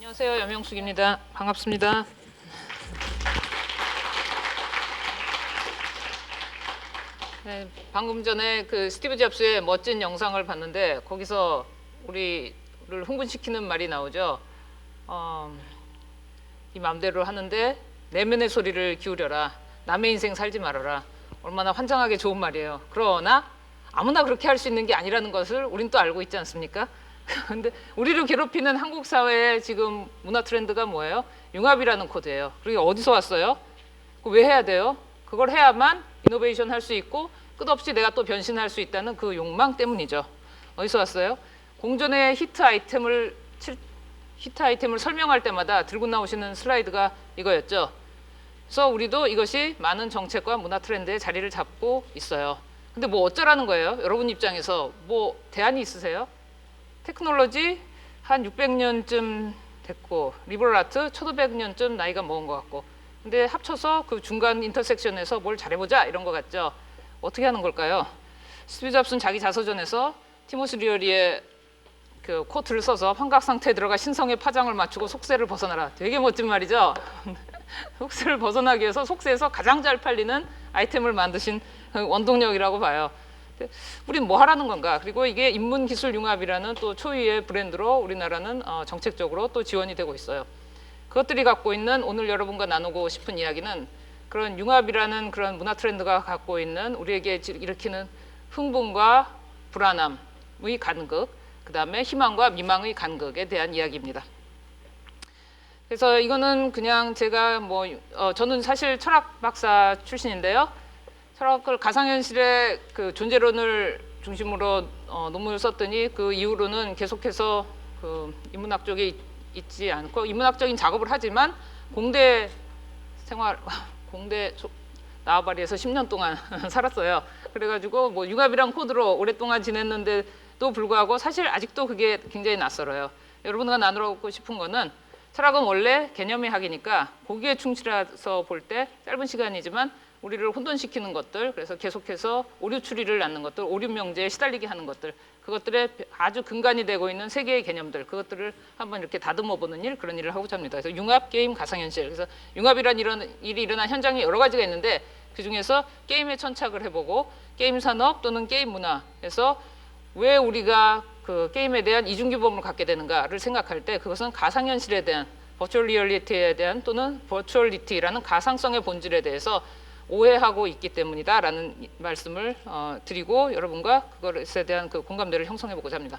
안녕하세요. 염영숙입니다. 반갑습니다. 네, 방금 전에 그 스티브 잡스의 멋진 영상을 봤는데 거기서 우리를 흥분시키는 말이 나오죠. 이 맘대로 하는데 내면의 소리를 기울여라. 남의 인생 살지 말아라. 얼마나 환장하게 좋은 말이에요. 그러나 아무나 그렇게 할 수 있는 게 아니라는 것을 우린 또 알고 있지 않습니까? 근데 우리를 괴롭히는 한국 사회의 지금 문화 트렌드가 뭐예요? 융합이라는 코드예요. 그게 어디서 왔어요? 왜 해야 돼요? 그걸 해야만 이노베이션 할 수 있고 끝없이 내가 또 변신할 수 있다는 그 욕망 때문이죠. 어디서 왔어요? 공전의 히트 아이템을 설명할 때마다 들고 나오시는 슬라이드가 이거였죠. 그래서 우리도 이것이 많은 정책과 문화 트렌드의 자리를 잡고 있어요. 근데 뭐 어쩌라는 거예요? 여러분 입장에서 뭐 대안이 있으세요? 테크놀로지 한 600년쯤 됐고 리버럴 아트 1500년쯤 나이가 먹은 것 같고 근데 합쳐서 그 중간 인터섹션에서 뭘 잘해보자 이런 것 같죠. 어떻게 하는 걸까요? 스티브 잡스는 자기 자서전에서 티모시 리어리의 그 코트를 써서 환각 상태에 들어가 신성의 파장을 맞추고 속세를 벗어나라. 되게 멋진 말이죠. 속세를 벗어나기 위해서 속세에서 가장 잘 팔리는 아이템을 만드신 원동력이라고 봐요. 우린 뭐 하라는 건가? 그리고 이게 인문기술융합이라는 또 초유의 브랜드로 우리나라는 정책적으로 또 지원이 되고 있어요. 그것들이 갖고 있는 오늘 여러분과 나누고 싶은 이야기는 그런 융합이라는 그런 문화 트렌드가 갖고 있는 우리에게 일으키는 흥분과 불안함의 간극, 그 다음에 희망과 미망의 간극에 대한 이야기입니다. 그래서 이거는 그냥 제가 저는 사실 철학 박사 출신인데요. 철학을 가상현실의 그 존재론을 중심으로 논문을 썼더니 그 이후로는 계속해서 그 인문학 쪽에 있지 않고 인문학적인 작업을 하지만 공대 나와바리에서 10년 동안 살았어요. 그래가지고 뭐 융합이랑 코드로 오랫동안 지냈는데도 불구하고 사실 아직도 그게 굉장히 낯설어요. 여러분과 나누고 싶은 거는 철학은 원래 개념의 학이니까 거기에 충실해서 볼 때 짧은 시간이지만 우리를 혼돈시키는 것들, 그래서 계속해서 오류 추리를 낳는 것들, 오류 명제에 시달리게 하는 것들, 그것들의 아주 근간이 되고 있는 세 개의 개념들, 그것들을 한번 이렇게 다듬어보는 그런 일을 하고자 합니다. 그래서 융합, 게임, 가상현실. 그래서 융합이란 일이 일어난 현장이 여러 가지가 있는데 그 중에서 게임에 천착을 해보고 게임 산업 또는 게임 문화에서 왜 우리가 그 게임에 대한 이중규범을 갖게 되는가를 생각할 때 그것은 가상현실에 대한 버추얼 리얼리티에 대한 또는 버추얼리티라는 가상성의 본질에 대해서 오해하고 있기 때문이다라는 말씀을 드리고 여러분과 그것에 대한 그 공감대를 형성해보고자 합니다.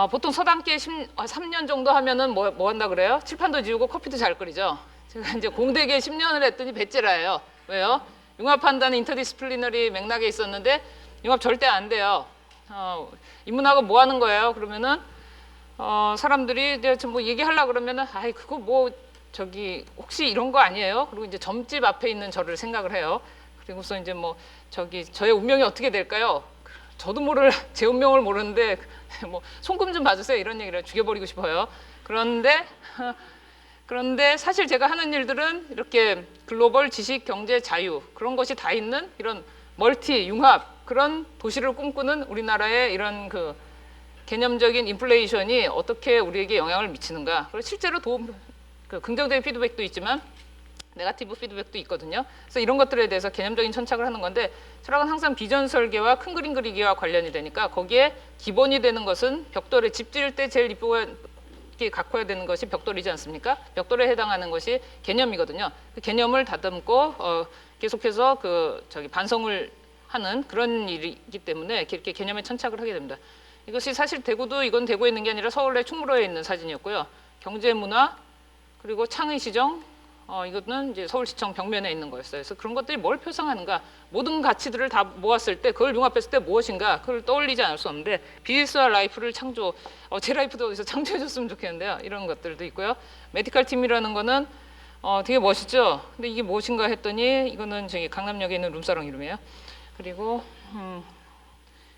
보통 서당계 3년 정도 하면은 뭐 한다 그래요? 칠판도 지우고 커피도 잘 끓이죠. 제가 이제 공대계 10년을 했더니 배째라예요. 왜요? 융합한다는 인터디스플리너리 맥락에 있었는데 융합 절대 안 돼요. 인문학은 뭐 하는 거예요? 그러면은 사람들이 내가 뭐 얘기하려고 그러면은 아이 그거 뭐 저기 혹시 이런 거 아니에요? 그리고 이제 점집 앞에 있는 저를 생각을 해요. 그리고서 이제 뭐 저의 운명이 어떻게 될까요? 저도 모를 제 운명을 모르는데 뭐 손금 좀 봐주세요 이런 얘기를 죽여버리고 싶어요. 그런데 사실 제가 하는 일들은 이렇게 글로벌 지식, 경제, 자유 그런 것이 다 있는 이런 멀티 융합 그런 도시를 꿈꾸는 우리나라의 이런 그 개념적인 인플레이션이 어떻게 우리에게 영향을 미치는가? 그리고 실제로 그 긍정적인 피드백도 있지만 네거티브 피드백도 있거든요. 그래서 이런 것들에 대해서 개념적인 천착을 하는 건데 철학은 항상 비전 설계와 큰 그림 그리기와 관련이 되니까 거기에 기본이 되는 것은 벽돌에 집 지을 때 제일 이쁘게 갖춰야 되는 것이 벽돌이지 않습니까? 벽돌에 해당하는 것이 개념이거든요. 그 개념을 다듬고 계속해서 반성을 하는 그런 일이기 때문에 이렇게 개념에 천착을 하게 됩니다. 이것이 사실 대구도 이건 대구에 있는 게 아니라 서울의 충무로에 있는 사진이었고요. 경제 문화 그리고 창의 시정, 이거는 이제 서울시청 벽면에 있는 거였어요. 그래서 그런 것들이 뭘 표상하는가, 모든 가치들을 다 모았을 때 그걸 융합했을 때 무엇인가, 그걸 떠올리지 않을 수 없는데 비즈니스와 라이프를 제 라이프도 어디서 창조해줬으면 좋겠는데요. 이런 것들도 있고요. 메디컬 팀이라는 거는 되게 멋있죠. 근데 이게 무엇인가 했더니 이거는 저기 강남역에 있는 룸사롱 이름이에요. 그리고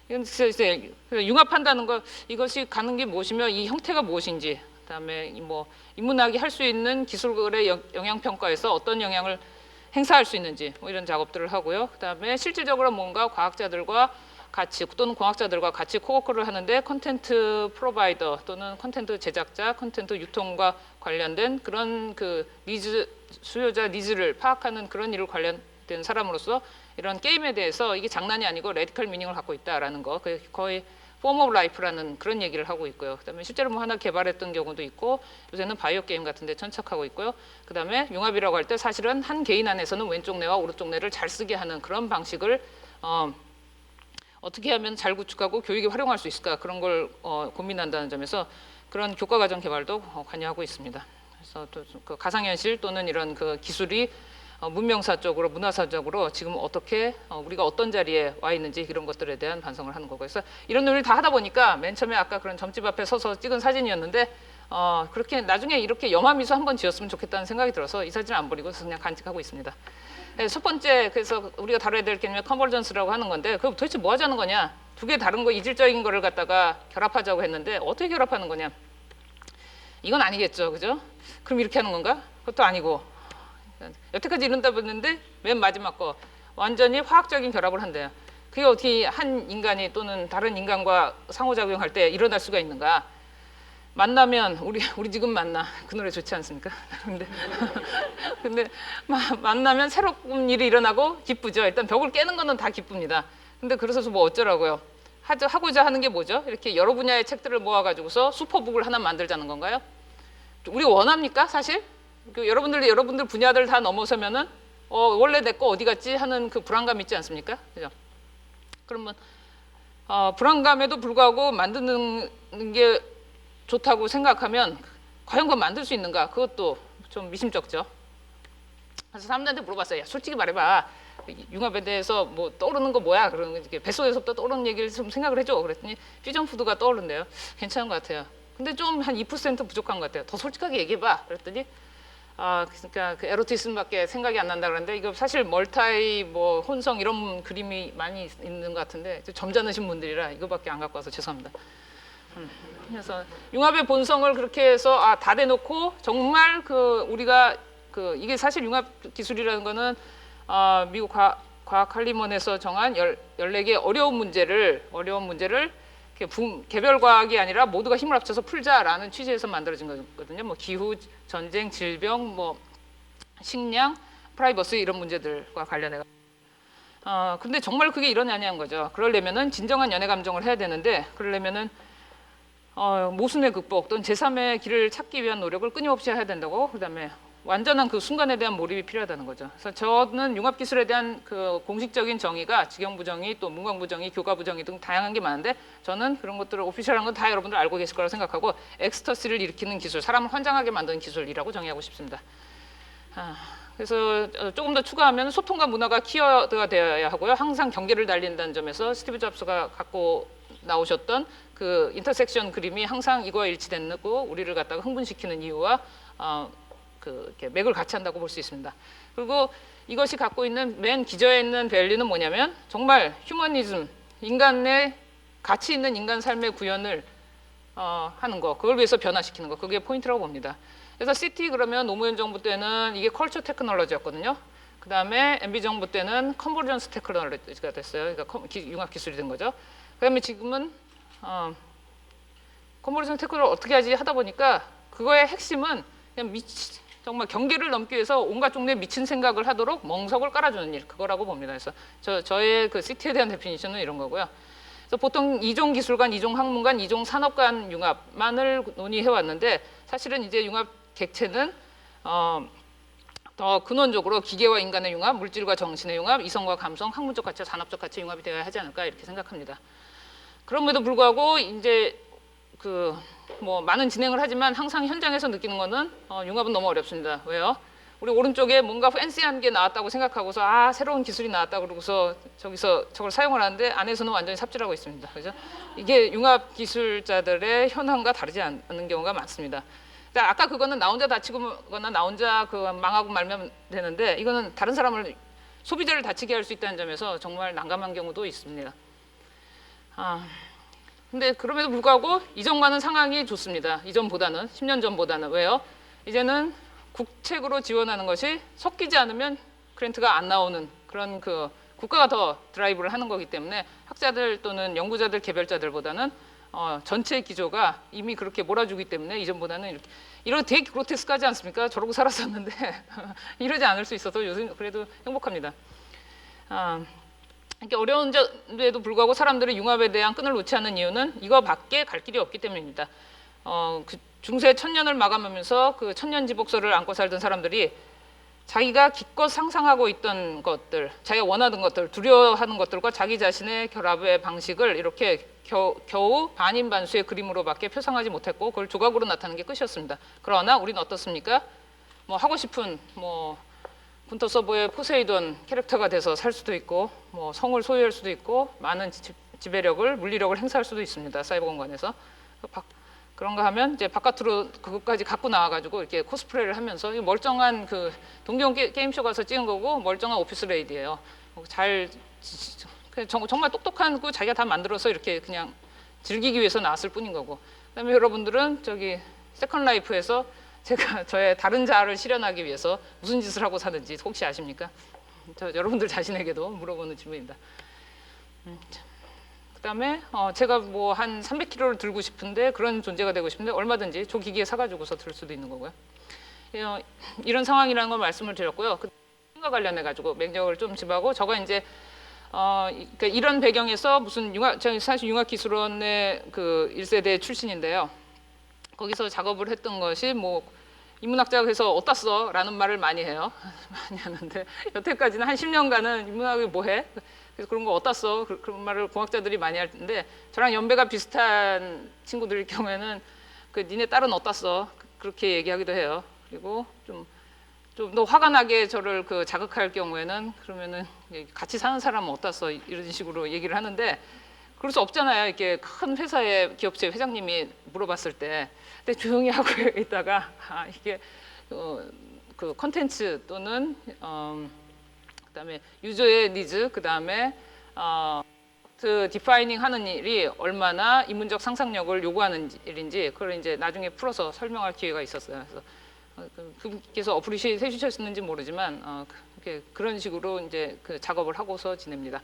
이건 이제 융합한다는 거 이것이 가는 게 무엇이며 이 형태가 무엇인지. 그다음에 뭐 인문학이 할 수 있는 기술의 영향 평가에서 어떤 영향을 행사할 수 있는지 뭐 이런 작업들을 하고요. 그다음에 실질적으로 뭔가 과학자들과 같이 또는 공학자들과 같이 코워크를 하는데 컨텐트 프로바이더 또는 컨텐트 제작자, 컨텐트 유통과 관련된 그런 그 니즈, 수요자 니즈를 파악하는 그런 일을 관련된 사람으로서 이런 게임에 대해서 이게 장난이 아니고 레디컬 미닝을 갖고 있다라는 거, 거의 폼 오브 라이프라는 그런 얘기를 하고 있고요. 그다음에 실제로 뭐 하나 개발했던 경우도 있고 요새는 바이오 게임 같은 데 천착하고 있고요. 그다음에 융합이라고 할 때 사실은 한 개인 안에서는 왼쪽 뇌와 오른쪽 뇌를 잘 쓰게 하는 그런 방식을 어떻게 하면 잘 구축하고 교육에 활용할 수 있을까, 그런 걸 고민한다는 점에서 그런 교과 과정 개발도 관여하고 있습니다. 그래서 또 그 가상현실 또는 이런 그 기술이 문명사적으로 문화사적으로 지금 어떻게 우리가 어떤 자리에 와 있는지 이런 것들에 대한 반성을 하는 거고, 그래서 이런 논의를 다 하다 보니까 맨 처음에 아까 그런 점집 앞에 서서 찍은 사진이었는데 그렇게 나중에 이렇게 염화미소 한번 지었으면 좋겠다는 생각이 들어서 이 사진을 안 버리고 그냥 간직하고 있습니다. 네, 첫 번째, 그래서 우리가 다뤄야 될 개념이 컨버전스라고 하는 건데 그거 도대체 뭐 하자는 거냐, 두 개 다른 거 이질적인 거를 갖다가 결합하자고 했는데 어떻게 결합하는 거냐, 이건 아니겠죠, 그죠? 그럼 이렇게 하는 건가? 그것도 아니고, 여태까지 이런다 봤는데 맨 마지막 거 완전히 화학적인 결합을 한대요. 그게 어떻게 한 인간이 또는 다른 인간과 상호작용할 때 일어날 수가 있는가? 만나면 우리 지금 만나, 그 노래 좋지 않습니까? 근데 만나면 새로운 일이 일어나고 기쁘죠. 일단 벽을 깨는 거는 다 기쁩니다. 근데 그래서 뭐 어쩌라고요? 하고자 하는 게 뭐죠? 이렇게 여러 분야의 책들을 모아가지고서 슈퍼북을 하나 만들자는 건가요? 우리가 원합니까, 사실? 여러분들 분야들 다 넘어서면은 원래 내 거 어디 갔지 하는 그 불안감 있지 않습니까? 그죠? 그러면 불안감에도 불구하고 만드는 게 좋다고 생각하면 과연 그거 만들 수 있는가? 그것도 좀 미심쩍죠. 그래서 사람들한테 물어봤어요. 야, 솔직히 말해봐. 융합에 대해서 뭐 떠오르는 거 뭐야? 그러는 거, 뱃속에서부터 떠오르는 얘기를 좀 생각을 해줘. 그랬더니 퓨전푸드가 떠오른대요. 괜찮은 것 같아요. 근데 좀 한 2% 부족한 것 같아요. 더 솔직하게 얘기해봐. 그랬더니 그러니까 그 에로티즘밖에 생각이 안 난다 그러는데, 이거 사실 멀타이 뭐 혼성 이런 그림이 많이 있는 것 같은데 점잖으신 분들이라 이거밖에 안 갖고 와서 죄송합니다. 그래서 융합의 본성을 그렇게 해서 다 대놓고 정말 우리가 이게 사실 융합 기술이라는 거는 미국 과학 할리먼에서 정한 14개 어려운 문제를 개별 과학이 아니라 모두가 힘을 합쳐서 풀자라는 취지에서 만들어진 거거든요. 뭐 기후, 전쟁, 질병, 뭐 식량, 프라이버시 이런 문제들과 관련해. 근데 정말 그게 일어나냐는 거죠. 그러려면은 진정한 연애 감정을 해야 되는데, 그러려면은 모순의 극복 또는 제3의 길을 찾기 위한 노력을 끊임없이 해야 된다고. 그다음에 완전한 그 순간에 대한 몰입이 필요하다는 거죠. 그래서 저는 융합기술에 대한 그 공식적인 정의가 직영부정의, 또 문광부정의, 교과부정의 등 다양한 게 많은데, 저는 그런 것들을 오피셜한 건 다 여러분들 알고 계실 거라고 생각하고 엑스터시를 일으키는 기술, 사람을 환장하게 만드는 기술이라고 정의하고 싶습니다. 그래서 조금 더 추가하면 소통과 문화가 키워드가 되어야 하고요. 항상 경계를 달린다는 점에서 스티브 잡스가 갖고 나오셨던 그 인터섹션 그림이 항상 이거와 일치되고 우리를 갖다가 흥분시키는 이유와 이렇게 맥을 같이 한다고 볼 수 있습니다. 그리고 이것이 갖고 있는 맨 기저에 있는 밸류는 뭐냐면 정말 휴머니즘, 인간의 가치 있는 인간 삶의 구현을 하는 거, 그걸 위해서 변화시키는 거, 그게 포인트라고 봅니다. 그래서 CT 그러면 노무현 정부 때는 이게 컬처 테크놀로지였거든요. 그 다음에 MB 정부 때는 컨버전스 테크놀로지가 됐어요. 그러니까 융합 기술이 된 거죠. 그다음에 지금은 컨버전스 테크놀로지를 어떻게 하지 하다 보니까 그거의 핵심은 그냥 정말 경계를 넘기 위해서 온갖 종류의 미친 생각을 하도록 멍석을 깔아주는 일, 그거라고 봅니다. 그래서 저의 그 CT에 대한 데피니션은 이런 거고요. 그래서 보통 이종 기술 간, 이종 학문 간, 이종 산업 간 융합만을 논의해 왔는데, 사실은 이제 융합 객체는 더 근원적으로 기계와 인간의 융합, 물질과 정신의 융합, 이성과 감성, 학문적 가치와 산업적 가치 융합이 되어야 하지 않을까 이렇게 생각합니다. 그럼에도 불구하고 이제 뭐 많은 진행을 하지만 항상 현장에서 느끼는 거는 융합은 너무 어렵습니다. 왜요? 우리 오른쪽에 뭔가 팬시한 게 나왔다고 생각하고서 새로운 기술이 나왔다 그러고서 저기서 저걸 사용을 하는데 안에서는 완전히 삽질하고 있습니다. 그죠? 이게 융합 기술자들의 현황과 다르지 않는 경우가 많습니다. 아까 그거는 나 혼자 다치거나 나 혼자 망하고 말면 되는데, 이거는 다른 사람을, 소비자를 다치게 할 수 있다는 점에서 정말 난감한 경우도 있습니다. 근데 그럼에도 불구하고 이전과는 상황이 좋습니다. 이전보다는, 10년 전보다는. 왜요? 이제는 국책으로 지원하는 것이 섞이지 않으면 그랜트가 안 나오는 그런 국가가 더 드라이브를 하는 거기 때문에 학자들 또는 연구자들, 개별자들보다는 전체 기조가 이미 그렇게 몰아주기 때문에 이전보다는 이렇게 되게 그로테스크하지 않습니까? 저러고 살았었는데 이러지 않을 수 있어서 요즘 그래도 행복합니다. 이렇게 어려운 점에도 불구하고 사람들이 융합에 대한 끈을 놓지 않는 이유는 이거밖에 갈 길이 없기 때문입니다. 그 중세 천년을 마감하면서 그 천년지복설을 안고 살던 사람들이 자기가 기껏 상상하고 있던 것들, 자기가 원하던 것들, 두려워하는 것들과 자기 자신의 결합의 방식을 이렇게 겨우 반인반수의 그림으로밖에 표상하지 못했고 그걸 조각으로 나타내는 게 끝이었습니다. 그러나 우리는 어떻습니까? 뭐 하고 싶은 군터 서버의 포세이돈 캐릭터가 돼서 살 수도 있고 뭐 성을 소유할 수도 있고 많은 지배력을, 물리력을 행사할 수도 있습니다. 사이버 공간에서. 그런가 하면 이제 바깥으로 그것까지 갖고 나와가지고 이렇게 코스프레를 하면서 멀쩡한 그 동경 게임쇼 가서 찍은 거고 멀쩡한 오피스 레이디예요. 정말 똑똑한 거 자기가 다 만들어서 이렇게 그냥 즐기기 위해서 나왔을 뿐인 거고. 그다음에 여러분들은 저기 세컨 라이프에서 제가 저의 다른 자아를 실현하기 위해서 무슨 짓을 하고 사는지 혹시 아십니까? 여러분들 자신에게도 물어보는 질문입니다. 그다음에 제가 뭐 한 300kg를 들고 싶은데 그런 존재가 되고 싶은데 얼마든지 조기기에 사가지고서 들 수도 있는 거고요. 이런 상황이라는 걸 말씀을 드렸고요. 과 관련해 가지고 맥락을 좀 짚하고 저가 이제 그러니까 이런 배경에서 무슨 저는 사실 융합기술원의 그 1세대 출신인데요. 거기서 작업을 했던 것이 뭐 인문학자가 그래서 어디다 써? 라는 말을 많이 해요. 많이 하는데 여태까지는 한 10년간은 인문학이 뭐해? 그래서 그런 거 어디다 써? 그런 말을 공학자들이 많이 할 텐데 저랑 연배가 비슷한 친구들일 경우에는 그 니네 딸은 어디다 써? 그렇게 얘기하기도 해요. 그리고 좀 더 화가 나게 저를 그 자극할 경우에는 그러면은 같이 사는 사람은 어디다 써? 이런 식으로 얘기를 하는데 그럴 수 없잖아요. 이렇게 큰 회사의 기업체 회장님이 물어봤을 때. 근데 조용히 하고 있다가 이게 그 컨텐츠 또는 그다음에 유저의 니즈, 그다음에 그 디파이닝 하는 일이 얼마나 인문적 상상력을 요구하는 일인지 그걸 이제 나중에 풀어서 설명할 기회가 있었어요. 그래서 그분께서 어프리시에이트 해주셨는지 모르지만 그런 식으로 이제 그 작업을 하고서 지냅니다.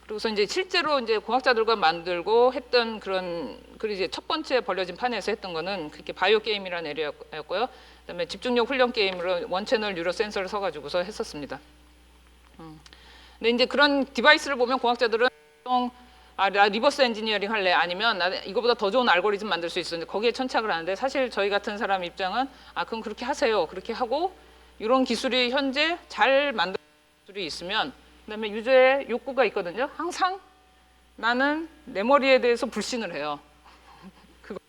그래서 이제 실제로 이제 공학자들과 만들고 했던 그리고 이제 첫 번째 벌려진 판에서 했던 거는 그렇게 바이오 게임이라는 에리어였고요. 그다음에 집중력 훈련 게임으로 원채널 뉴로 센서를 써가지고서 했었습니다. 근데 이제 그런 디바이스를 보면 공학자들은 나 리버스 엔지니어링 할래, 아니면 나 이거보다 더 좋은 알고리즘 만들 수 있어. 거기에 천착을 하는데 사실 저희 같은 사람 입장은 그럼 그렇게 하세요. 그렇게 하고 이런 기술이 현재 잘 만든 기술이 있으면 그다음에 유저의 욕구가 있거든요. 항상 나는 내 머리에 대해서 불신을 해요. 그거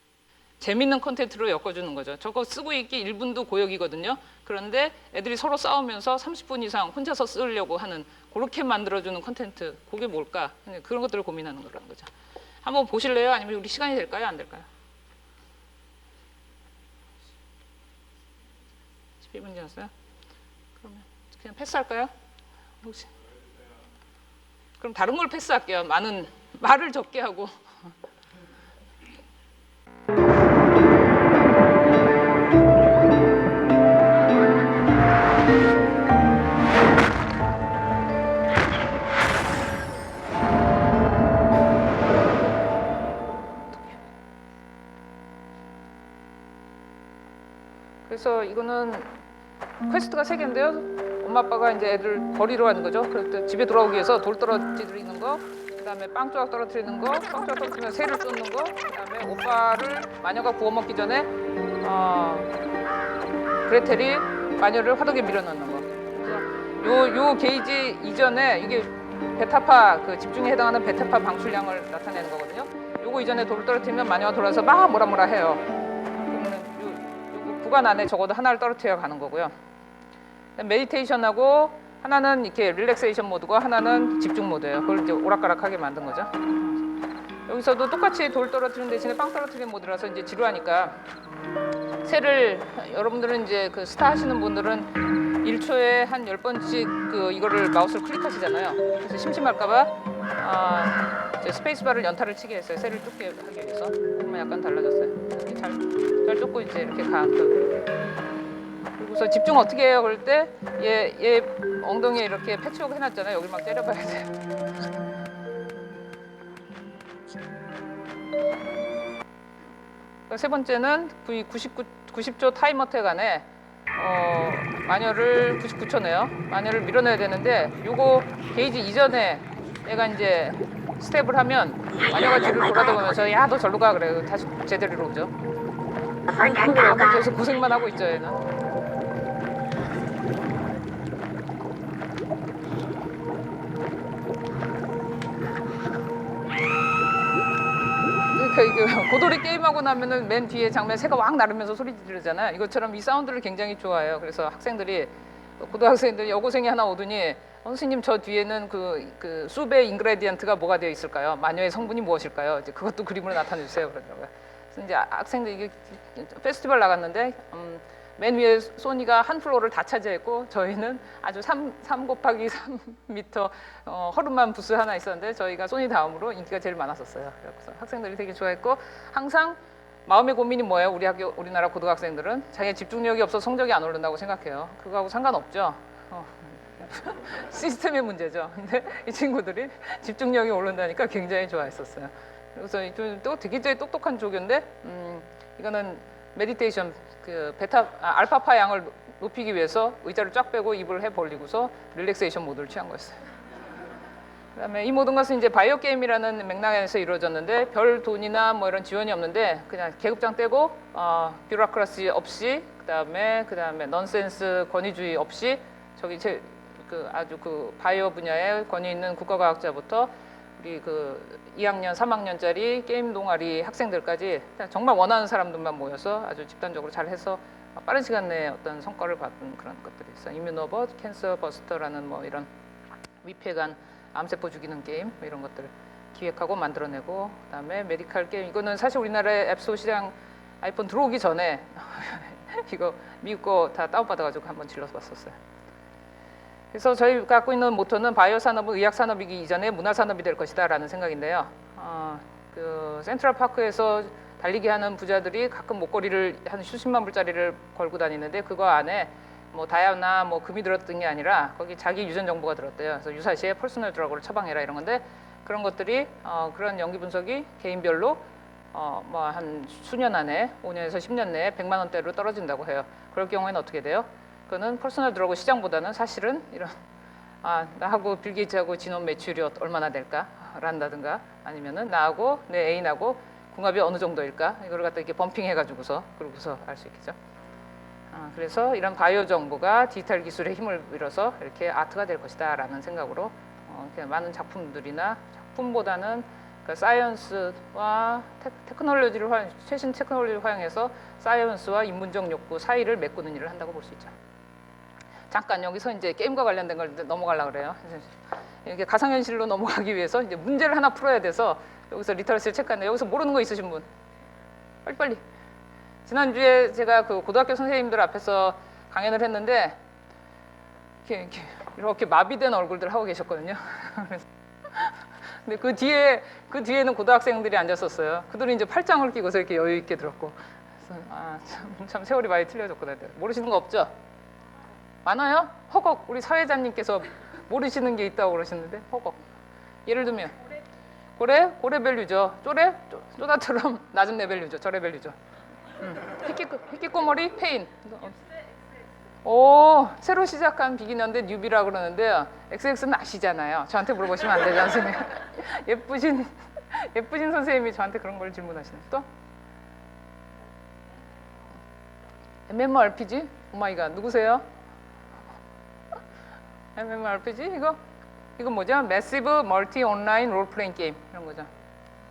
재밌는 콘텐츠로 엮어주는 거죠. 저거 쓰고 있기 1분도 고역이거든요. 그런데 애들이 서로 싸우면서 30분 이상 혼자서 쓰려고 하는 그렇게 만들어주는 콘텐츠, 그게 뭘까? 그런 것들을 고민하는 거라는 거죠. 한번 보실래요? 아니면 우리 시간이 될까요? 안 될까요? 12분 지났어요? 그러면 그냥 패스할까요? 혹시? 그럼 다른 걸 패스할게요. 말을 적게 하고. 그래서 이거는 퀘스트가 3개인데요. 엄마 아빠가 이제 애들 버리러 가는 거죠. 그럴 때 집에 돌아오기 위해서 돌 떨어뜨리는 거, 그다음에 빵 조각 떨어뜨리는 거, 빵 조각 떨어뜨리면 새를 쫓는 거, 그다음에 오빠를 마녀가 구워 먹기 전에 그레텔이 마녀를 화덕에 밀어넣는 거. 그래서 요 게이지 이전에 이게 베타파 그 집중에 해당하는 베타파 방출량을 나타내는 거거든요. 요거 이전에 돌을 떨어뜨리면 마녀가 돌아서 막 뭐라 해요. 구간 안에 적어도 하나를 떨어뜨려 가는 거고요. 메디테이션하고 하나는 이렇게 릴렉세이션 모드고 하나는 집중 모드예요. 그걸 이제 오락가락하게 만든 거죠. 여기서도 똑같이 돌 떨어뜨리는 대신에 빵 떨어뜨리는 모드라서 이제 지루하니까 새를 여러분들은 이제 그 스타 하시는 분들은 1초에 한 10번씩 그 이거를 마우스를 클릭하시잖아요. 그래서 심심할까봐 스페이스바를 연타를 치게 했어요. 새를 쫓게 하기 위해서. 그러면 약간 달라졌어요. 잘 쫓고 이제 이렇게 그래서 집중 어떻게 해요? 그럴 때 얘 엉덩이에 이렇게 패치워크 해놨잖아요. 여기 막 때려봐야 돼요. 세 번째는 90초 타이머 택 안에 마녀를 99초네요. 마녀를 밀어내야 되는데 요거 게이지 이전에 얘가 이제 스텝을 하면 마녀가 뒤를 돌아다니면서 야 너 절로 가 그래요. 다시 제대로 오죠. 그래서 고생만 하고 있죠 얘는. 그 고돌이 게임하고 나면은 맨 뒤에 장면 새가 왕 나르면서 소리 지르잖아요. 이것처럼 이 사운드를 굉장히 좋아해요. 그래서 학생들이 고등학생들 여고생이 하나 오더니 선생님 저 뒤에는 그 숲의 인그레디언트가 뭐가 되어 있을까요? 마녀의 성분이 무엇일까요? 이제 그것도 그림으로 나타내 주세요 그러더라고요. 그래서 이제 학생들 이게 페스티벌 나갔는데 맨 위에 소니가 한 플로어를 다 차지했고 저희는 아주 3 곱하기 3m 허름한 부스 하나 있었는데 저희가 소니 다음으로 인기가 제일 많았었어요. 그래서 학생들이 되게 좋아했고 항상 마음의 고민이 뭐예요? 우리나라 고등학생들은 자기 집중력이 없어서 성적이 안 오른다고 생각해요. 그거하고 상관없죠. 시스템의 문제죠. 근데 이 친구들이 집중력이 오른다니까 굉장히 좋아했었어요. 그래서 또 되게 똑똑한 조교인데 이거는 메디테이션 알파파 양을 높이기 위해서 의자를 쫙 빼고 입을 해 벌리고서 릴렉세이션 모드를 취한 거였어요. 그다음에 이 모든 것은 이제 바이오 게임이라는 맥락에서 이루어졌는데 별 돈이나 뭐 이런 지원이 없는데 그냥 계급장 떼고 뷰로크라시 없이 그다음에 넌센스 권위주의 없이 저기 아주 바이오 분야에 권위 있는 국가과학자부터 우리 2학년, 3학년짜리 게임 동아리 학생들까지 정말 원하는 사람들만 모여서 아주 집단적으로 잘 해서 빠른 시간 내에 어떤 성과를 받은 그런 것들이 있어요. 이뮤노버, 캔서 버스터라는 뭐 이런 위폐관 암세포 죽이는 게임 뭐 이런 것들을 기획하고 만들어내고 그다음에 메디칼 게임 이거는 사실 우리나라의 앱스토어 시장 아이폰 들어오기 전에 이거 미국 거 다 다운받아가지고 한번 질러서 봤었어요. 그래서 저희가 갖고 있는 모토는 바이오 산업은 의학 산업이기 이전에 문화 산업이 될 것이다라는 생각인데요. 센트럴 파크에서 달리기 하는 부자들이 가끔 목걸이를 한 수십만 불짜리를 걸고 다니는데 그거 안에 뭐 다이아나 뭐 금이 들었던 게 아니라 거기 자기 유전 정보가 들었대요. 그래서 유사시에 퍼스널 드러그를 처방해라 이런 건데 그런 것들이 그런 연기 분석이 개인별로 뭐 한 수년 안에 5년에서 10년 내에 100만 원대로 떨어진다고 해요. 그럴 경우에는 어떻게 돼요? 그거는 퍼스널 드러그 시장보다는 사실은 이런 나하고 빌 게이츠하고 진원 매출이 얼마나 될까? 란다든가 아니면은 나하고 내 애인하고 궁합이 어느 정도일까? 이걸 갖다 이렇게 범핑해가지고서 그러고서 알 수 있겠죠. 그래서 이런 바이오 정보가 디지털 기술의 힘을 빌어서 이렇게 아트가 될 것이다라는 생각으로 이렇게 많은 작품들이나 작품보다는 사이언스와 최신 테크놀로지를 활용해서 사이언스와 인문적 욕구 사이를 메꾸는 일을 한다고 볼 수 있죠. 잠깐 여기서 이제 게임과 관련된 걸 넘어가려고 그래요. 이렇게 가상현실로 넘어가기 위해서 이제 문제를 하나 풀어야 돼서 여기서 리터러시를 체크하는데 여기서 모르는 거 있으신 분? 빨리. 지난주에 제가 고등학교 선생님들 앞에서 강연을 했는데 이렇게 마비된 얼굴들 하고 계셨거든요. 근데 그 뒤에는 고등학생들이 앉았었어요. 그들은 이제 팔짱을 끼고서 이렇게 여유 있게 들었고. 그래서 참 세월이 많이 틀려졌구나. 모르시는 거 없죠? 많아요? 허걱. 우리 사회자님께서 모르시는 게 있다고 그러시는데 허걱. 예를 들면 고래 밸류죠. 쪼다처럼 낮은 레벨류죠. 저레벨류죠. 히키코모리 페인. 새로 시작한 비기너인데 뉴비라고 그러는데요. XX는 아시잖아요. 저한테 물어보시면 안 되죠, 선생님. 예쁘신 선생님이 저한테 그런 걸 질문하시네. 또? MMORPG? 오마이갓, 누구세요? MMORPG? 이거 뭐죠? 매시브 멀티 온라인 롤플레잉 게임 이런 거죠.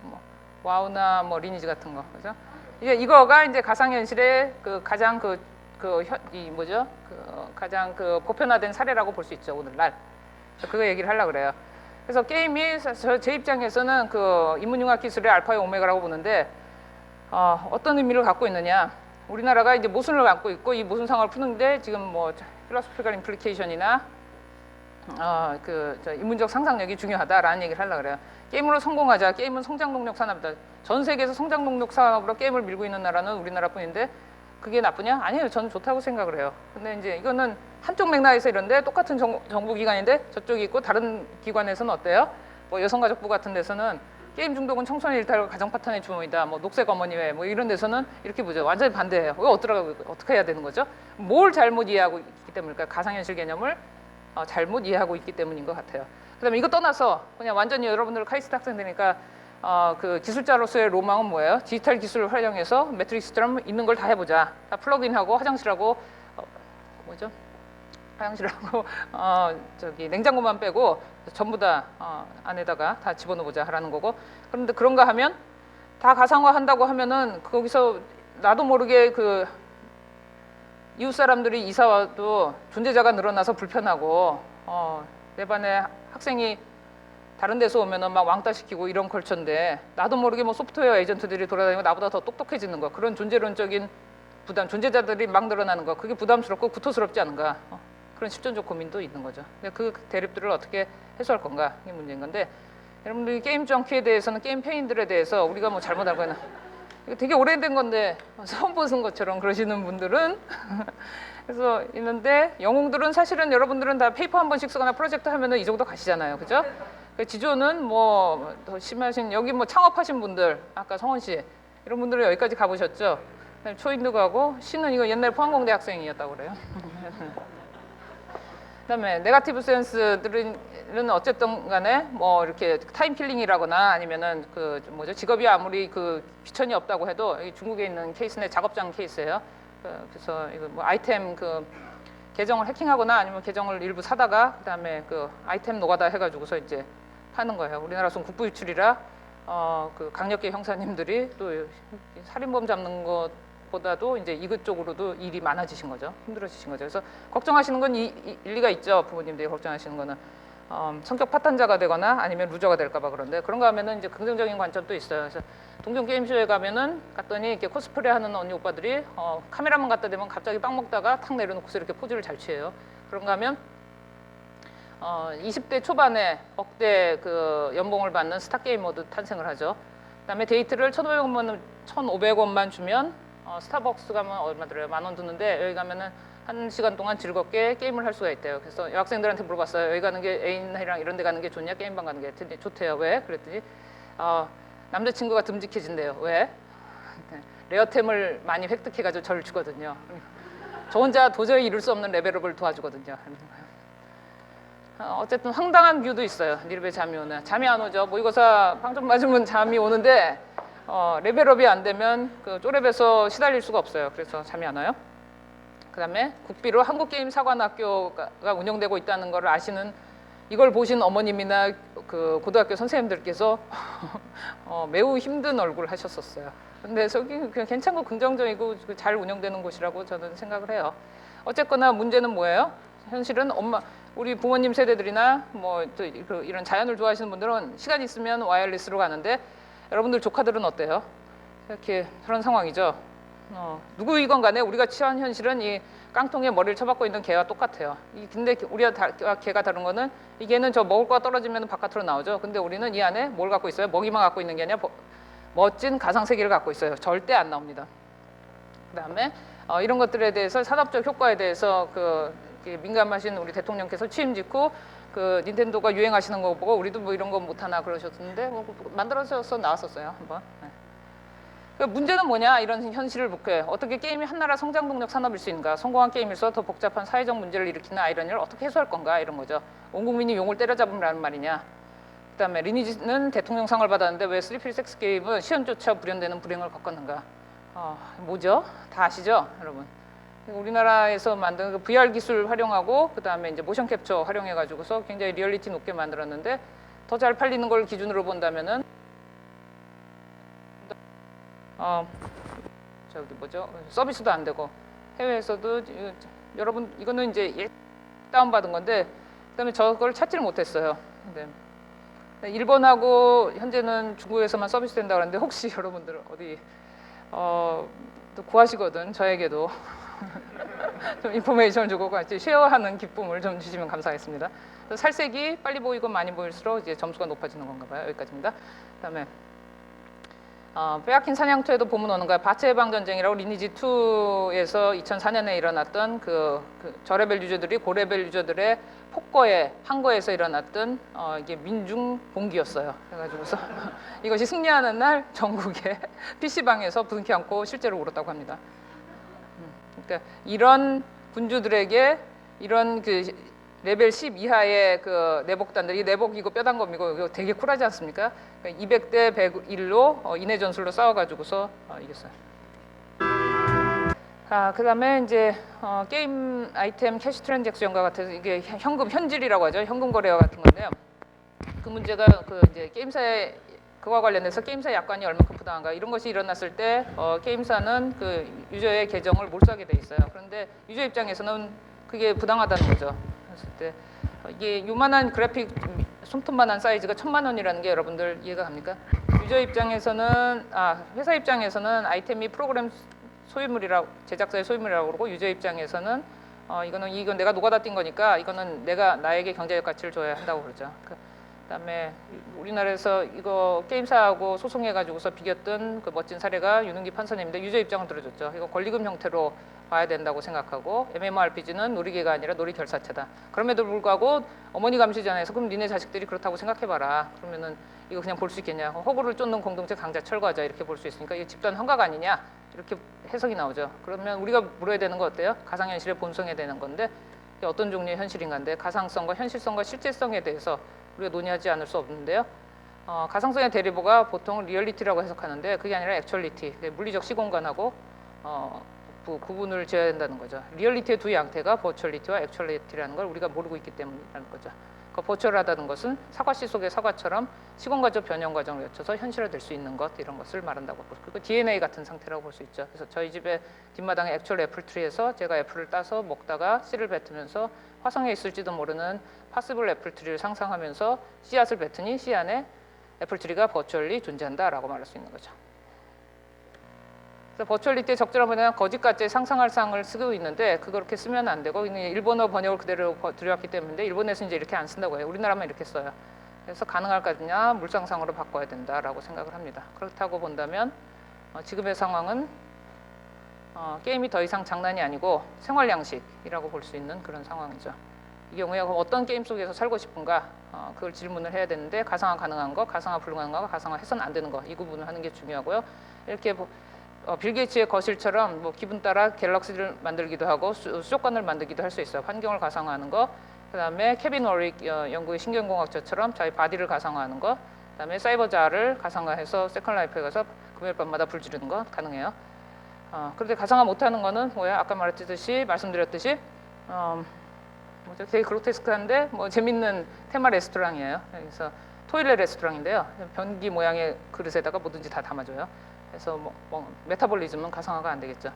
뭐 와우나 뭐 리니지 같은 거, 그죠? 이거가 이제 가상현실의 가장 가장 보편화된 사례라고 볼 수 있죠 오늘날. 그거 얘기를 하려고 그래요. 그래서 게임이 제 입장에서는 인문융합 기술의 알파의 오메가라고 보는데 어떤 의미를 갖고 있느냐? 우리나라가 이제 모순을 갖고 있고 이 모순상을 푸는데 지금 뭐 필로소피컬 임플리케이션이나 인문적 상상력이 중요하다라는 얘기를 하려고 그래요. 게임으로 성공하자. 게임은 성장 동력 산업이다. 전 세계에서 성장 동력 산업으로 게임을 밀고 있는 나라는 우리나라뿐인데 그게 나쁘냐? 아니에요. 저는 좋다고 생각을 해요. 근데 이제 이거는 한쪽 맥락에서 이런데 똑같은 정부 기관인데 저쪽이 있고 다른 기관에서는 어때요? 뭐 여성가족부 같은 데서는 게임 중독은 청소년 일탈과 가정 파탄의 주범이다. 뭐 녹색 어머니회 뭐 이런 데서는 이렇게 보죠. 완전히 반대예요. 이거 어떻게 해야 되는 거죠? 뭘 잘못 이해하고 있기 때문일까? 가상현실 개념을 잘못 이해하고 있기 때문인 것 같아요. 그다음에 이거 떠나서 그냥 완전히 여러분들 카이스트 학생되니까 그 기술자로서의 로망은 뭐예요? 디지털 기술을 활용해서 매트릭스처럼 있는 걸 다 해보자. 다 플러그인하고 화장실하고 뭐죠? 화장실하고 저기 냉장고만 빼고 전부 다 안에다가 다 집어넣어보자 하라는 거고. 그런데 그런가 하면 다 가상화한다고 하면은 거기서 나도 모르게 그 이웃 사람들이 이사 와도 존재자가 늘어나서 불편하고 내 반에 학생이 다른 데서 오면은 막 왕따 시키고 이런 컬처인데 나도 모르게 뭐 소프트웨어 에이전트들이 돌아다니고 나보다 더 똑똑해지는 거, 그런 존재론적인 부담, 존재자들이 막 늘어나는 거, 그게 부담스럽고 구토스럽지 않은가, 그런 실존적 고민도 있는 거죠. 근데 그 대립들을 어떻게 해소할 건가, 이게 문제인 건데, 여러분들이 게임 정키에 대해서는, 게임 페인들에 대해서 우리가 뭐 잘못 알고 있나, 이거 되게 오래된 건데 처음 보는 것처럼 그러시는 분들은 그래서 있는데, 영웅들은 사실은 여러분들은 다 페이퍼 한 번씩 쓰거나 프로젝트 하면은 이 정도 가시잖아요, 그죠? 지조는 뭐 더 심하신, 여기 뭐 창업하신 분들, 아까 성원 씨 이런 분들은 여기까지 가보셨죠? 초인도 가고, 씨는 이거 옛날 포항공대 학생이었다고 그래요. 그다음에 네거티브 센스들은 어쨌든 간에 뭐 이렇게 타임킬링이라거나 아니면은 그 뭐죠, 직업이 아무리 그 귀천이 없다고 해도, 여기 중국에 있는 케이스인데 작업장 케이스예요. 그래서 이거 뭐 아이템 그 계정을 해킹하거나 아니면 계정을 일부 사다가 그다음에 그 아이템 노가다 해가지고서 이제 파는 거예요. 우리나라 선 국부 유출이라 그 강력계 형사님들이 또 살인범 잡는 것보다도 이제 이것 쪽으로도 일이 많아지신 거죠. 힘들어지신 거죠. 그래서 걱정하시는 건 일리가 있죠. 부모님들이 걱정하시는 거는 성격 파탄자가 되거나 아니면 루저가 될까봐. 그런데 그런가 하면은 이제 긍정적인 관점도 있어요. 그래서 동종 게임쇼에 가면은 갔더니 이렇게 코스프레 하는 언니 오빠들이 카메라만 갖다 대면 갑자기 빵 먹다가 탁 내려놓고서 이렇게 포즈를 잘 취해요. 그런가 하면 20대 초반에 억대 그 연봉을 받는 스타 게이머도 탄생을 하죠. 그다음에 데이트를 1,500원만 주면 스타벅스 가면 얼마 들어요? 10,000원 드는데, 여기 가면은 1시간 동안 즐겁게 게임을 할 수가 있대요. 그래서 여학생들한테 물어봤어요. 여기 가는 게 애인이랑 이런 데 가는 게 좋냐? 게임방 가는 게 좋대요. 왜? 그랬더니 남자친구가 듬직해진대요. 왜? 레어템을 많이 획득해가지고 저를 주거든요. 저 혼자 도저히 이룰 수 없는 레벨업을 도와주거든요. 어쨌든 황당한 뷰도 있어요. 니르베 잠이 오나. 잠이 안 오죠. 모의고사 방점 맞으면 잠이 오는데 레벨업이 안 되면 그 쪼렙에서 시달릴 수가 없어요. 그래서 잠이 안 와요. 그다음에 국비로 한국게임사관학교가 운영되고 있다는 걸 아시는, 이걸 보신 어머님이나 그 고등학교 선생님들께서 매우 힘든 얼굴 하셨었어요. 근데 저기 그냥 괜찮고 긍정적이고 잘 운영되는 곳이라고 저는 생각을 해요. 어쨌거나 문제는 뭐예요? 현실은 우리 부모님 세대들이나 뭐 또 이런 자연을 좋아하시는 분들은 시간 있으면 와이어리스로 가는데, 여러분들 조카들은 어때요? 이렇게 그런 상황이죠. 누구이건 간에 우리가 취한 현실은 이 깡통에 머리를 쳐박고 있는 개와 똑같아요. 근데 우리가 개가 다른 거는, 이 개는 저 먹을 거가 떨어지면 바깥으로 나오죠. 근데 우리는 이 안에 뭘 갖고 있어요? 먹이만 갖고 있는 게 아니라 멋진 가상 세계를 갖고 있어요. 절대 안 나옵니다. 그다음에 이런 것들에 대해서, 산업적 효과에 대해서 민감하신 우리 대통령께서 취임 직후 그 닌텐도가 유행하시는 거 보고 우리도 뭐 이런 거 못하나 그러셨는데 만들어서 나왔었어요, 한번. 네. 문제는 뭐냐, 이런 현실을 목표해. 어떻게 게임이 한나라 성장 동력 산업일 수 있는가, 성공한 게임일수록 더 복잡한 사회적 문제를 일으키는 아이러니를 어떻게 해소할 건가, 이런 거죠. 온 국민이 용을 때려잡으라는 말이냐. 그다음에 리니지는 대통령상을 받았는데 왜 스리필 섹스 게임은 시연조차 불연되는 불행을 겪었는가. 뭐죠? 다 아시죠, 여러분? 우리나라에서 만든 그 VR 기술 활용하고 그다음에 이제 모션 캡처 활용해가지고서 굉장히 리얼리티 높게 만들었는데, 더 잘 팔리는 걸 기준으로 본다면은 저기 뭐죠? 서비스도 안 되고, 해외에서도 여러분 이거는 이제 다운받은 건데, 그다음에 저걸 찾지를 못했어요. 근데 일본하고 현재는 중국에서만 서비스 된다고 하는데, 혹시 여러분들 어디 또 구하시거든 저에게도 좀 인포메이션을 주고 같이 쉐어하는 기쁨을 좀 주시면 감사하겠습니다. 살색이 빨리 보이고 많이 보일수록 이제 점수가 높아지는 건가 봐요. 여기까지입니다. 그다음에 빼앗긴 사냥터에도 보면 오는 거야. 바체 해방 전쟁이라고 리니지 2에서 2004년에 일어났던 그 저레벨 유저들이 고레벨 유저들의 폭거에 항거에서 일어났던 이게 민중 봉기였어요. 그래가지고서 이것이 승리하는 날 전국의 PC방에서 부둥켜 안고 실제로 울었다고 합니다. 그러니까 이런 군주들에게 이런 그 레벨 10 이하의 그 내복단들, 이 내복이고 뼈단검이고 이거 되게 쿨하지 않습니까? 200대 101로 인해 전술로 싸워가지고서 이겼어요. 그다음에 이제 게임 아이템 캐시 트랜잭션과 같아서 이게 현금 현질이라고 하죠. 현금 거래와 같은 건데요. 그 문제가 그 이제 게임사의 그와 관련해서 게임사의 약관이 얼마큼 부당한가 이런 것이 일어났을 때 게임사는 그 유저의 계정을 몰수하게 돼 있어요. 그런데 유저 입장에서는 그게 부당하다는 거죠. 그랬을 때 이게 요만한 그래픽 손톱만한 사이즈가 1,000만 원이라는 게 여러분들 이해가 갑니까? 유저 입장에서는 회사 입장에서는 아이템이 프로그램 소유물이라고 제작자의 소유물이라고 그러고 유저 입장에서는 이건 내가 노가다 뛴 거니까 이거는 내가 나에게 경제적 가치를 줘야 한다고 그러죠. 그다음에 우리나라에서 이거 게임사하고 소송해가지고서 비겼던 그 멋진 사례가 윤은기 판사님인데 유저 입장을 들어줬죠. 이거 권리금 형태로 봐야 된다고 생각하고 MMORPG는 놀이기가 아니라 놀이결사체다. 그럼에도 불구하고 어머니 감시전에서 그럼 니네 자식들이 그렇다고 생각해봐라. 그러면은 이거 그냥 볼 수 있겠냐. 허구를 쫓는 공동체 강자 철거하자 이렇게 볼 수 있으니까 이게 집단 환각 아니냐 이렇게 해석이 나오죠. 그러면 우리가 물어야 되는 거 어때요? 가상현실에 본성에 되는 건데 이게 어떤 종류의 현실인가인데 가상성과 현실성과 실제성에 대해서 우리가 논의하지 않을 수 없는데요. 가상성의 대리보가 보통 리얼리티라고 해석하는데 그게 아니라 액츄얼리티, 물리적 시공간하고 구분을 지어야 된다는 거죠. 리얼리티의 두 양태가 버추얼리티와 액츄얼리티라는 걸 우리가 모르고 있기 때문이라는 거죠. 그 버추얼하다는 것은 사과씨 속의 사과처럼 시공간적 변형 과정을 거쳐서 현실화될 수 있는 것 이런 것을 말한다고 보고 그리고 DNA 같은 상태라고 볼 수 있죠. 그래서 저희 집에 뒷마당에 액츄얼 애플트리에서 제가 애플을 따서 먹다가 씨를 뱉으면서 화성에 있을지도 모르는 파스블 애플트리를 상상하면서 씨앗을 뱉으니 씨 안에 애플트리가 버추얼리 존재한다라고 말할 수 있는 거죠. 그래서 버추얼리티의 적절한 번역은 거짓가짜의 상상할 상을 쓰고 있는데 그렇게 쓰면 안 되고 일본어 번역을 그대로 들여왔기 때문에 일본에서 이제 이렇게 안 쓴다고 해요. 우리나라만 이렇게 써요. 그래서 가능할까냐 물상상으로 바꿔야 된다라고 생각을 합니다. 그렇다고 본다면 지금의 상황은 게임이 더 이상 장난이 아니고 생활 양식이라고 볼 수 있는 그런 상황이죠. 이 경우에 어떤 게임 속에서 살고 싶은가 그걸 질문을 해야 되는데 가상화 가능한 거, 가상화 불가능한 거, 가상화 해서는 안 되는 거 이 구분을 하는 게 중요하고요. 이렇게 빌 게이츠의 거실처럼 뭐 기분 따라 갤럭시를 만들기도 하고 수족관을 만들기도 할 수 있어요. 환경을 가상화하는 거. 그다음에 케빈 워릭 영국의 신경공학자처럼 자기 바디를 가상화하는 거. 그다음에 사이버자를 가상화해서 세컨라이프에 가서 금요일 밤마다 불 지르는 거 가능해요. 그런데 가상화 못하는 거는 뭐야? 아까 말씀드렸듯이 되게 그로테스크한데 뭐 재밌는 테마 레스토랑이에요. 그래서 토일렛 레스토랑인데요. 변기 모양의 그릇에다가 뭐든지 다 담아줘요. 그래서 뭐 메타볼리즘은 가상화가 안 되겠죠.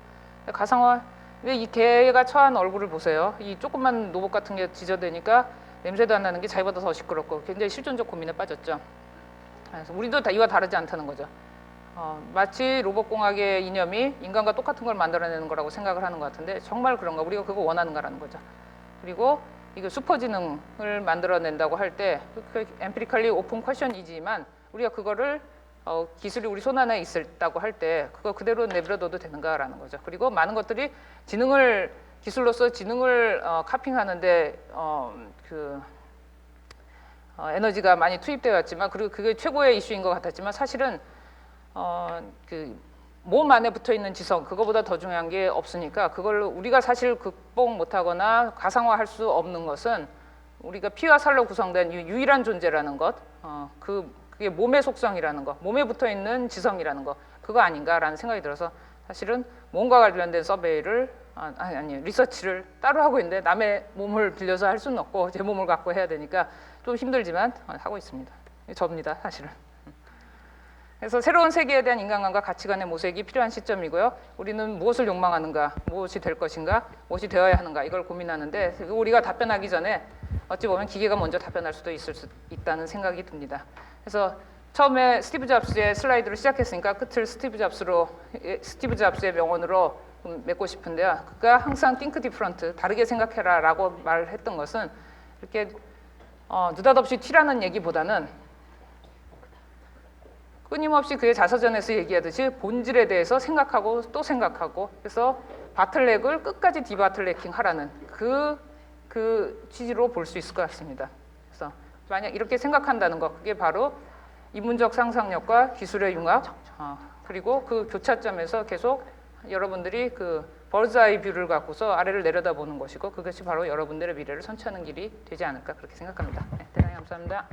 가상화 이 개가 처한 얼굴을 보세요. 이 조그만 로봇 같은 게 지저대니까 냄새도 안 나는 게 자기보다 더 시끄럽고 굉장히 실존적 고민에 빠졌죠. 그래서 우리도 이와 다르지 않다는 거죠. 마치 로봇공학의 이념이 인간과 똑같은 걸 만들어내는 거라고 생각을 하는 것 같은데 정말 그런가? 우리가 그거 원하는가라는 거죠. 그리고 이거 슈퍼지능을 만들어낸다고 할 때 엠피리컬리 오픈 퀘션이지만 우리가 그거를 기술이 우리 손 안에 있다고 할 때 그거 그대로 내버려둬도 되는가라는 거죠. 그리고 많은 것들이 기술로서 지능을 카핑하는데 에너지가 많이 투입되어 왔지만 그리고 그게 최고의 이슈인 것 같았지만 사실은 몸 안에 붙어 있는 지성 그거보다 더 중요한 게 없으니까 그걸 우리가 사실 극복 못하거나 가상화할 수 없는 것은 우리가 피와 살로 구성된 유일한 존재라는 것, 그게 몸의 속성이라는 거, 몸에 붙어 있는 지성이라는 거 그거 아닌가라는 생각이 들어서 사실은 몸과 관련된 서베이를 리서치를 따로 하고 있는데 남의 몸을 빌려서 할 수는 없고 제 몸을 갖고 해야 되니까 좀 힘들지만 하고 있습니다. 접니다 사실은. 그래서 새로운 세계에 대한 인간관과 가치관의 모색이 필요한 시점이고요. 우리는 무엇을 욕망하는가, 무엇이 될 것인가, 무엇이 되어야 하는가 이걸 고민하는데 우리가 답변하기 전에 어찌 보면 기계가 먼저 답변할 수도 있을 수 있다는 생각이 듭니다. 그래서 처음에 스티브 잡스의 슬라이드로 시작했으니까 끝을 스티브 잡스의 명언으로 맺고 싶은데요. 그가 항상 think different, 다르게 생각해라 라고 말했던 것은 이렇게 느닷없이 튀라는 얘기보다는 끊임없이 그의 자서전에서 얘기하듯이 본질에 대해서 생각하고 또 생각하고 그래서 바틀렉을 끝까지 디바틀렉킹 하라는 그 취지로 볼 수 있을 것 같습니다. 그래서 만약 이렇게 생각한다는 것, 그게 바로 인문적 상상력과 기술의 융합, 그리고 그 교차점에서 계속 여러분들이 그 버즈아이 뷰를 갖고서 아래를 내려다보는 것이고 그것이 바로 여러분들의 미래를 선취하는 길이 되지 않을까 그렇게 생각합니다. 네, 대단히 감사합니다.